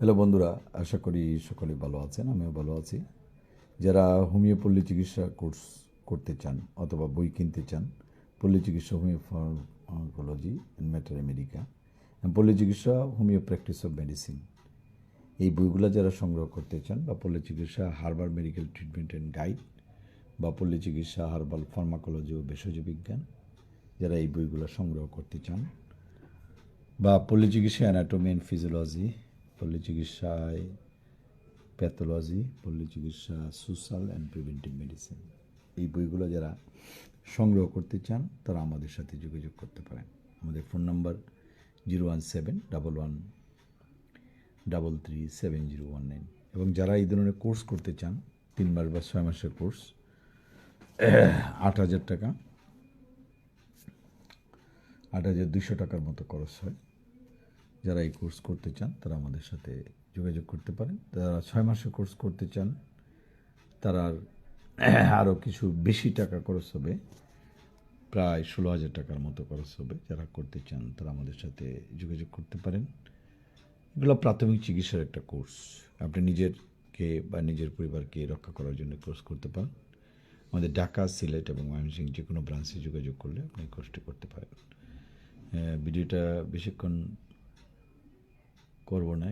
Hello বন্ধুরা, আশা করি সকলে ভালো আছেন। আমিও ভালো আছি। যারা হোমিও পল্লী চিকিৎসা কোর্স করতে চান অথবা বই কিনতে চান, পল্লী চিকিৎসা homeo pharmacology and matter America, পল্লী চিকিৎসা হোমিও প্র্যাকটিস অফ মেডিসিন, এই বইগুলো যারা সংগ্রহ করতে চান, বা পল্লী চিকিৎসা herbal medical treatment and guide, বা পল্লী চিকিৎসা হার্বাল ফার্মাকোলজি ও ভেষজ বিজ্ঞান, যারা এই বইগুলো সংগ্রহ করতে চান, বা পল্লী চিকিৎসা অ্যানাটমি অ্যান্ড ফিজিওলজি, পল্লী চিকিৎসায় প্যাথোলজি, পল্লী চিকিৎসা সোশ্যাল অ্যান্ড প্রিভেন্টিভ মেডিসিন, এই বইগুলো যারা সংগ্রহ করতে চান তারা আমাদের সাথে যোগাযোগ করতে পারেন। আমাদের ফোন নাম্বার 01711337019। এবং যারা এই ধরনের কোর্স করতে চান, 3 মাস বা 6 মাসের কোর্স, 8,000 টাকা, 8,200 টাকার মতো খরচ হয়। যারা এই কোর্স করতে চান তারা আমাদের সাথে যোগাযোগ করতে পারেন। যারা 6 মাসের কোর্স করতে চান তারা আরও কিছু বেশি টাকা খরচ হবে, প্রায় 16,000 টাকার মতো খরচ হবে। যারা করতে চান তারা আমাদের সাথে যোগাযোগ করতে পারেন। এগুলো প্রাথমিক চিকিৎসার একটা কোর্স। আপনি নিজেরকে বা নিজের পরিবারকে রক্ষা করার জন্য কোর্স করতে পারেন। আমাদের ঢাকা, সিলেট এবং ময়মনসিংহ যে কোনো ব্রাঞ্চে যোগাযোগ করলে আপনি কোর্সটি করতে পারেন। ভিডিওটা বেশিক্ষণ করব না।